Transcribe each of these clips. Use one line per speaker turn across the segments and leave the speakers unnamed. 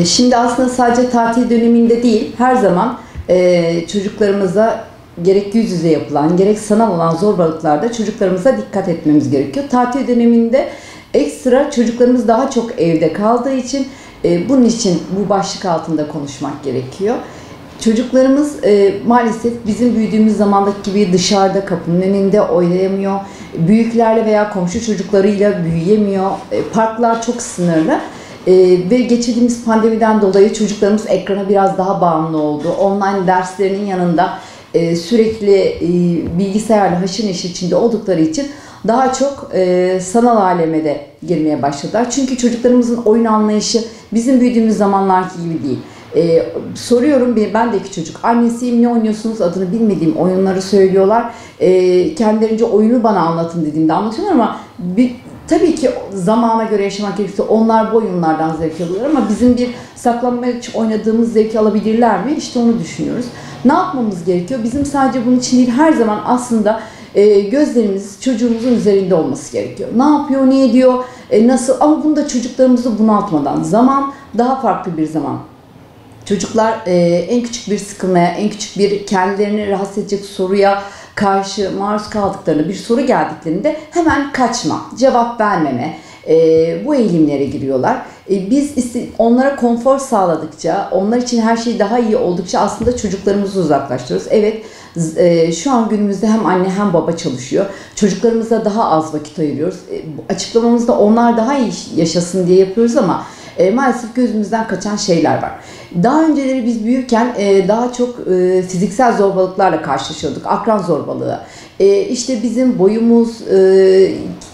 Şimdi aslında sadece tatil döneminde değil, her zaman çocuklarımıza gerek yüz yüze yapılan, gerek sanal olan zorbalıklarda çocuklarımıza dikkat etmemiz gerekiyor. Tatil döneminde ekstra çocuklarımız daha çok evde kaldığı için bunun için bu başlık altında konuşmak gerekiyor. Çocuklarımız maalesef bizim büyüdüğümüz zamandaki gibi dışarıda kapının önünde oynayamıyor. Büyüklerle veya komşu çocuklarıyla büyüyemiyor. Parklar çok sınırlı. Ve geçirdiğimiz pandemiden dolayı çocuklarımız ekrana biraz daha bağımlı oldu. Online derslerinin yanında sürekli bilgisayarla haşır neşir içinde oldukları için daha çok sanal aleme de girmeye başladılar. Çünkü çocuklarımızın oyun anlayışı bizim büyüdüğümüz zamanlarki gibi değil. Soruyorum, ben de iki çocuk annesiyim, ne oynuyorsunuz adını bilmediğim oyunları söylüyorlar. Kendilerince oyunu bana anlatın dediğimde anlatıyorlar ama tabii ki zamana göre yaşamak gerekirse onlar bu oyunlardan zevk alıyorlar ama bizim bir saklambaç oynadığımız zevki alabilirler mi? İşte onu düşünüyoruz. Ne yapmamız gerekiyor? Bizim sadece bunun için değil, her zaman aslında gözlerimiz çocuğumuzun üzerinde olması gerekiyor. Ne yapıyor, ne ediyor, nasıl, ama bunu da çocuklarımızı bunaltmadan, zaman daha farklı bir zaman. Çocuklar en küçük bir sıkılmaya, en küçük bir kendilerini rahatsız edecek soruya karşı maruz kaldıklarında, bir soru geldiklerinde hemen kaçma, cevap vermeme, bu eğilimlere giriyorlar. Biz onlara konfor sağladıkça, onlar için her şey daha iyi oldukça aslında çocuklarımızı uzaklaştırıyoruz. Evet, şu an günümüzde hem anne hem baba çalışıyor. Çocuklarımıza daha az vakit ayırıyoruz. Açıklamamızda onlar daha iyi yaşasın diye yapıyoruz ama maalesef gözümüzden kaçan şeyler var. Daha önceleri biz büyürken daha çok fiziksel zorbalıklarla karşılaşıyorduk. Akran zorbalığı. İşte bizim boyumuz,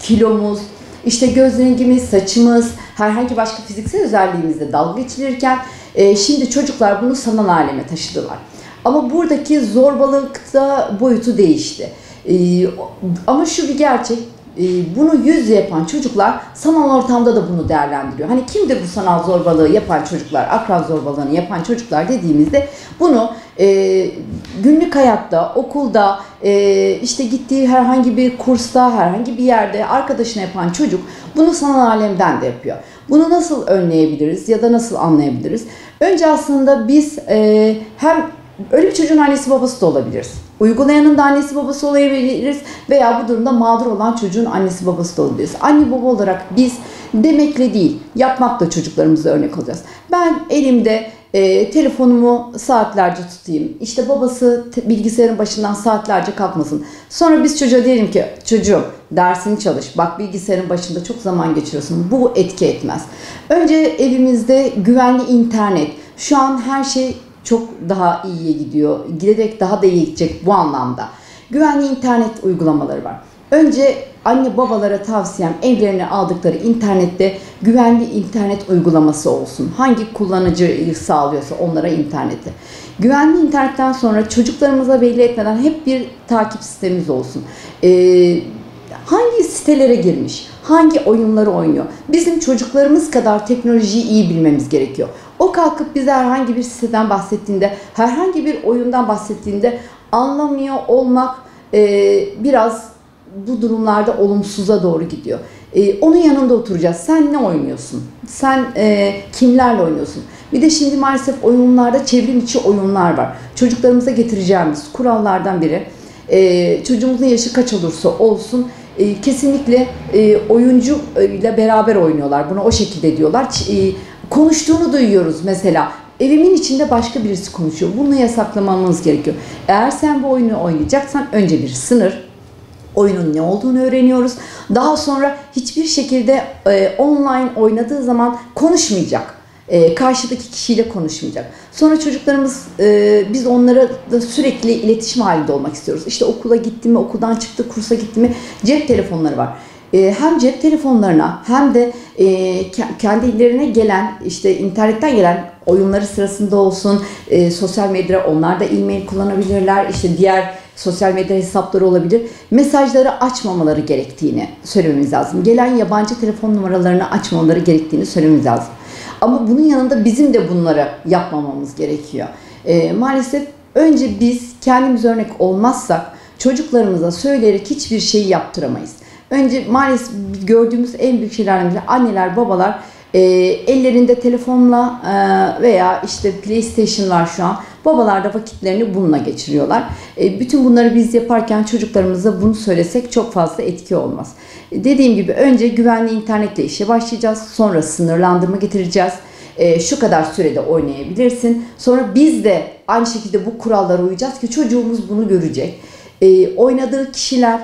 kilomuz, işte göz rengimiz, saçımız, herhangi başka fiziksel özelliğimizle dalga geçilirken şimdi çocuklar bunu sanal aleme taşıdılar. Ama buradaki zorbalıkta boyutu değişti. Ama şu bir gerçek. Bunu yüz yüze yapan çocuklar sanal ortamda da bunu değerlendiriyor. Hani kimdir bu sanal zorbalığı yapan çocuklar, akran zorbalığını yapan çocuklar dediğimizde bunu günlük hayatta, okulda, işte gittiği herhangi bir kursta, herhangi bir yerde arkadaşına yapan çocuk bunu sanal alemden de yapıyor. Bunu nasıl önleyebiliriz ya da nasıl anlayabiliriz? Önce aslında biz hem öyle bir çocuğun annesi babası da olabiliriz. Uygulayanın da annesi babası olabiliriz veya bu durumda mağdur olan çocuğun annesi babası da olabiliriz. Anne baba olarak biz demekle değil, yapmakla çocuklarımıza örnek olacağız. Ben elimde telefonumu saatlerce tutayım. İşte babası bilgisayarın başından saatlerce kalkmasın. Sonra biz çocuğa diyelim ki çocuğum dersini çalış. Bak bilgisayarın başında çok zaman geçiriyorsun. Bu etki etmez. Önce evimizde güvenli internet. Şu an her şey çok daha iyiye gidiyor. Giderek daha da iyi gidecek bu anlamda. Güvenli internet uygulamaları var. Önce anne babalara tavsiyem evlerine aldıkları internette güvenli internet uygulaması olsun. Hangi kullanıcıyı sağlıyorsa onlara interneti. Güvenli internetten sonra çocuklarımıza belli etmeden hep bir takip sistemimiz olsun. Hangi sitelere girmiş, hangi oyunları oynuyor. Bizim çocuklarımız kadar teknolojiyi iyi bilmemiz gerekiyor. O kalkıp bize herhangi bir siteden bahsettiğinde, herhangi bir oyundan bahsettiğinde anlamıyor olmak biraz bu durumlarda olumsuza doğru gidiyor. Onun yanında oturacağız. Sen ne oynuyorsun? Sen kimlerle oynuyorsun? Bir de şimdi maalesef oyunlarda çevrim içi oyunlar var. Çocuklarımıza getireceğimiz kurallardan biri, çocuğumuzun yaşı kaç olursa olsun kesinlikle oyuncu ile beraber oynuyorlar. Bunu o şekilde diyorlar. Konuştuğunu duyuyoruz mesela. Evimin içinde başka birisi konuşuyor. Bunu yasaklamamız gerekiyor. Eğer sen bu oyunu oynayacaksan önce bir sınır, oyunun ne olduğunu öğreniyoruz. Daha sonra hiçbir şekilde online oynadığı zaman konuşmayacak. Karşıdaki kişiyle konuşmayacak. Sonra çocuklarımız, biz onlara da sürekli iletişim halinde olmak istiyoruz. İşte okula gitti mi, okuldan çıktı, kursa gitti mi, cep telefonları var. Hem cep telefonlarına hem de kendilerine gelen, işte internetten gelen oyunları sırasında olsun, sosyal medyada onlar da e-mail kullanabilirler, işte diğer sosyal medya hesapları olabilir. Mesajları açmamaları gerektiğini söylememiz lazım. Gelen yabancı telefon numaralarını açmamaları gerektiğini söylememiz lazım. Ama bunun yanında bizim de bunları yapmamamız gerekiyor. Maalesef önce biz kendimiz örnek olmazsak çocuklarımıza söyleyerek hiçbir şeyi yaptıramayız. Önce maalesef gördüğümüz en büyük şeylerden biri anneler, babalar Ellerinde telefonla veya işte PlayStation var şu an. Babalar da vakitlerini bununla geçiriyorlar. Bütün bunları biz yaparken çocuklarımıza bunu söylesek çok fazla etki olmaz. Dediğim gibi önce güvenli internetle işe başlayacağız. Sonra sınırlandırma getireceğiz. Şu kadar sürede oynayabilirsin. Sonra biz de aynı şekilde bu kurallara uyacağız ki çocuğumuz bunu görecek. Oynadığı kişiler,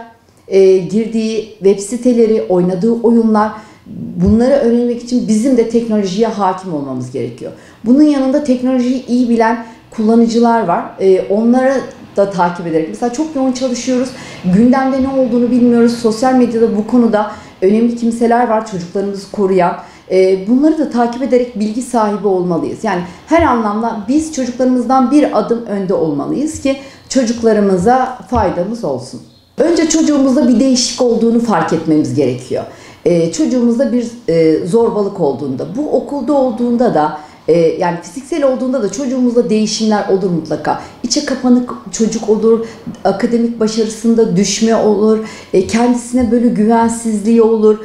girdiği web siteleri, oynadığı oyunlar, bunları öğrenmek için bizim de teknolojiye hakim olmamız gerekiyor. Bunun yanında teknolojiyi iyi bilen kullanıcılar var. Onları da takip ederek. Mesela çok yoğun çalışıyoruz. Gündemde ne olduğunu bilmiyoruz. Sosyal medyada bu konuda önemli kimseler var çocuklarımızı koruyan. Bunları da takip ederek bilgi sahibi olmalıyız. Yani her anlamda biz çocuklarımızdan bir adım önde olmalıyız ki çocuklarımıza faydamız olsun. Önce çocuğumuzda bir değişik olduğunu fark etmemiz gerekiyor. Çocuğumuzda bir zorbalık olduğunda, bu okulda olduğunda da yani fiziksel olduğunda da çocuğumuzda değişimler olur mutlaka. İçe kapanık çocuk olur, akademik başarısında düşme olur, kendisine böyle güvensizliği olur.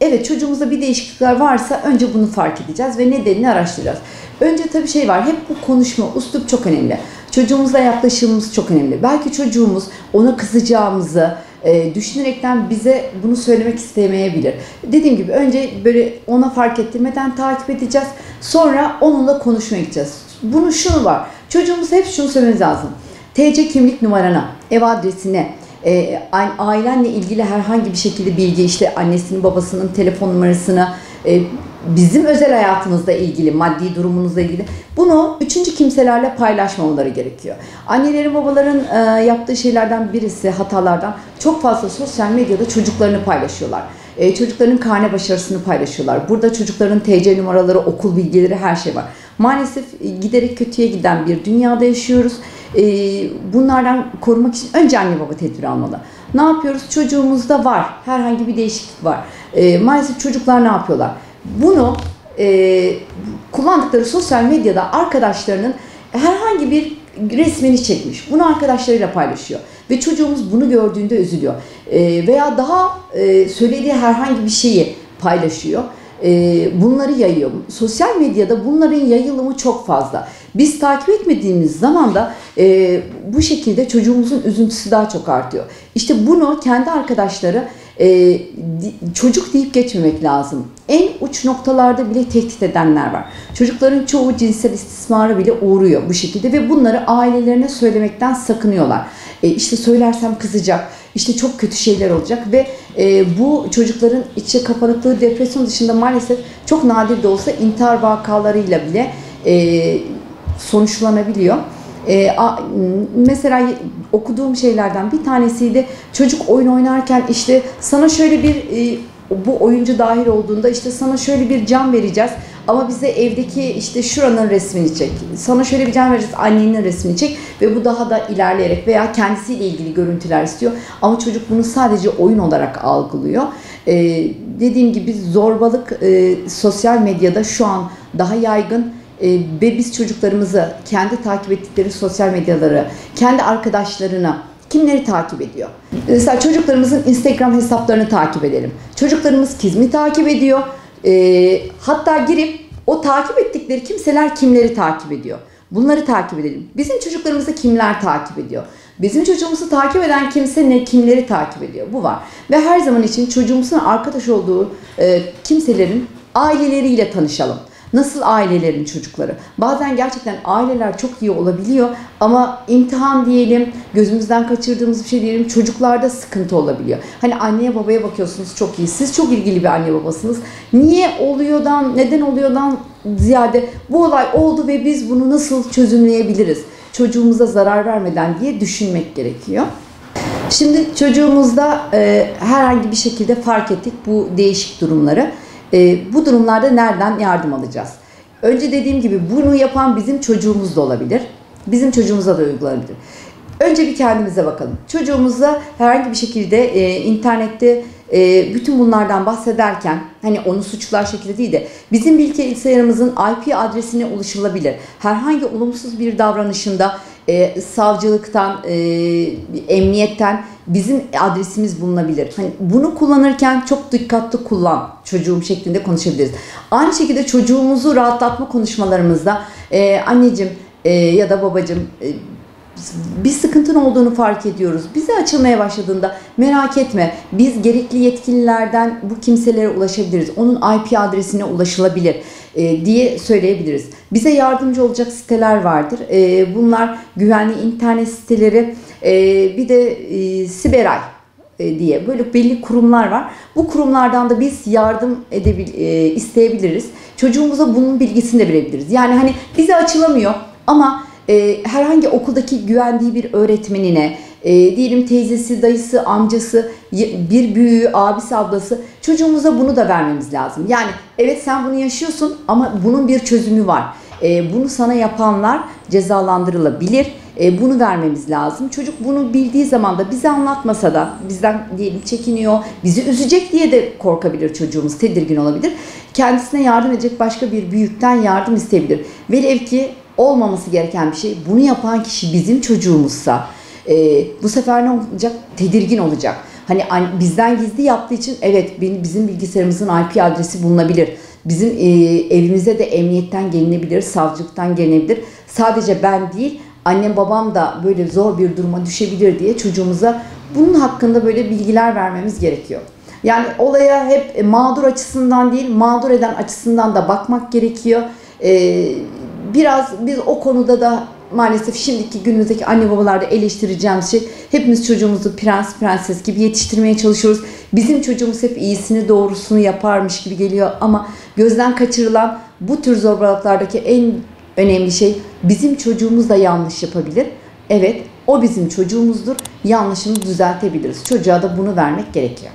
Evet, çocuğumuzda bir değişiklikler varsa önce bunu fark edeceğiz ve nedenini araştıracağız. Önce tabii şey var, hep bu konuşma, üslup çok önemli. Çocuğumuzla yaklaşımımız çok önemli. Belki çocuğumuz ona kızacağımızı düşünerekten bize bunu söylemek istemeyebilir. Dediğim gibi önce böyle ona fark ettirmeden takip edeceğiz. Sonra onunla konuşmaya gideceğiz. Bunun şunu var. Çocuğumuza hep şunu söylememiz lazım. TC kimlik numarana, ev adresine, ailenle ilgili herhangi bir şekilde bilgi, işte annesinin babasının telefon numarasını, bizim özel hayatımızla ilgili, maddi durumunuzla ilgili bunu üçüncü kimselerle paylaşmamaları gerekiyor. Annelerin, babaların yaptığı şeylerden birisi, hatalardan, çok fazla sosyal medyada çocuklarını paylaşıyorlar. Çocukların karne başarısını paylaşıyorlar. Burada çocukların TC numaraları, okul bilgileri, her şey var. Maalesef giderek kötüye giden bir dünyada yaşıyoruz. Bunlardan korumak için önce anne baba tedbir almalı. Ne yapıyoruz? Çocuğumuzda var. Herhangi bir değişiklik var. Maalesef çocuklar ne yapıyorlar? Bunu kullandıkları sosyal medyada arkadaşlarının herhangi bir resmini çekmiş. Bunu arkadaşlarıyla paylaşıyor. Ve çocuğumuz bunu gördüğünde üzülüyor. Veya daha söylediği herhangi bir şeyi paylaşıyor. Bunları yayıyor. Sosyal medyada bunların yayılımı çok fazla. Biz takip etmediğimiz zaman da bu şekilde çocuğumuzun üzüntüsü daha çok artıyor. İşte bunu kendi arkadaşları çocuk deyip geçmemek lazım. En uç noktalarda bile tehdit edenler var. Çocukların çoğu cinsel istismara bile uğruyor bu şekilde ve bunları ailelerine söylemekten sakınıyorlar. İşte söylersem kızacak, işte çok kötü şeyler olacak ve bu çocukların içe kapanıklığı, depresyon dışında maalesef çok nadir de olsa intihar vakalarıyla bile sonuçlanabiliyor. Mesela okuduğum şeylerden bir tanesiydi, çocuk oyun oynarken işte sana şöyle bir bu oyuncu dahil olduğunda işte sana şöyle bir cam vereceğiz ama bize evdeki işte şuranın resmini çek, sana şöyle bir cam vereceğiz, annenin resmini çek ve bu daha da ilerleyerek veya kendisiyle ilgili görüntüler istiyor ama çocuk bunu sadece oyun olarak algılıyor. Dediğim gibi zorbalık sosyal medyada şu an daha yaygın. Ve biz çocuklarımızı kendi takip ettikleri sosyal medyaları, kendi arkadaşlarına kimleri takip ediyor? Mesela çocuklarımızın Instagram hesaplarını takip edelim. Çocuklarımız kimi takip ediyor? Hatta girip o takip ettikleri kimseler kimleri takip ediyor? Bunları takip edelim. Bizim çocuklarımızı kimler takip ediyor? Bizim çocuğumuzu takip eden kimse kimleri takip ediyor? Bu var. Ve her zaman için çocuğumuzun arkadaş olduğu kimselerin aileleriyle tanışalım. Nasıl ailelerin çocukları? Bazen gerçekten aileler çok iyi olabiliyor ama imtihan diyelim, gözümüzden kaçırdığımız bir şey diyelim, çocuklarda sıkıntı olabiliyor. Hani anneye babaya bakıyorsunuz çok iyi, siz çok ilgili bir anne babasınız. Niye oluyordan, neden oluyordan ziyade bu olay oldu ve biz bunu nasıl çözümleyebiliriz? Çocuğumuza zarar vermeden diye düşünmek gerekiyor. Şimdi çocuğumuzda herhangi bir şekilde fark ettik bu değişik durumları. Bu durumlarda nereden yardım alacağız? Önce dediğim gibi bunu yapan bizim çocuğumuz da olabilir. Bizim çocuğumuza da uygulanabilir. Önce bir kendimize bakalım. Çocuğumuza herhangi bir şekilde internette bütün bunlardan bahsederken, hani onu suçlar şekilde değil de bizim bilgisayarımızın IP adresine ulaşılabilir. Herhangi olumsuz bir davranışında savcılıktan, emniyetten bizim adresimiz bulunabilir. Hani bunu kullanırken çok dikkatli kullan çocuğum şeklinde konuşabiliriz. Aynı şekilde çocuğumuzu rahatlatma konuşmalarımızda anneciğim ya da babacığım bir sıkıntın olduğunu fark ediyoruz. Bize açılmaya başladığında merak etme, biz gerekli yetkililerden bu kimselere ulaşabiliriz. Onun IP adresine ulaşılabilir diye söyleyebiliriz. Bize yardımcı olacak siteler vardır. Bunlar güvenli internet siteleri, bir de Siberay diye böyle belli kurumlar var. Bu kurumlardan da biz yardım isteyebiliriz. Çocuğumuza bunun bilgisini de verebiliriz. Yani hani bize açılamıyor ama herhangi okuldaki güvendiği bir öğretmenine, diyelim teyzesi, dayısı, amcası, bir büyüğü, abisi, ablası, çocuğumuza bunu da vermemiz lazım. Yani evet sen bunu yaşıyorsun ama bunun bir çözümü var. Bunu sana yapanlar cezalandırılabilir. Bunu vermemiz lazım. Çocuk bunu bildiği zaman da bize anlatmasa da bizden diyelim çekiniyor, bizi üzecek diye de korkabilir çocuğumuz, tedirgin olabilir. Kendisine yardım edecek başka bir büyükten yardım isteyebilir. Velev ki olmaması gereken bir şey. Bunu yapan kişi bizim çocuğumuzsa bu sefer ne olacak? Tedirgin olacak. Hani bizden gizli yaptığı için evet bizim bilgisayarımızın IP adresi bulunabilir. Bizim evimize de emniyetten gelinebilir, savcılıktan gelinebilir. Sadece ben değil, annem babam da böyle zor bir duruma düşebilir diye çocuğumuza bunun hakkında böyle bilgiler vermemiz gerekiyor. Yani olaya hep mağdur açısından değil, mağdur eden açısından da bakmak gerekiyor. Biraz biz o konuda da maalesef şimdiki günümüzdeki anne babalarda eleştireceğimiz şey, hepimiz çocuğumuzu prens prenses gibi yetiştirmeye çalışıyoruz. Bizim çocuğumuz hep iyisini doğrusunu yaparmış gibi geliyor ama gözden kaçırılan bu tür zorbalıklardaki en önemli şey, bizim çocuğumuz da yanlış yapabilir. Evet, o bizim çocuğumuzdur. Yanlışını düzeltebiliriz. Çocuğa da bunu vermek gerekiyor.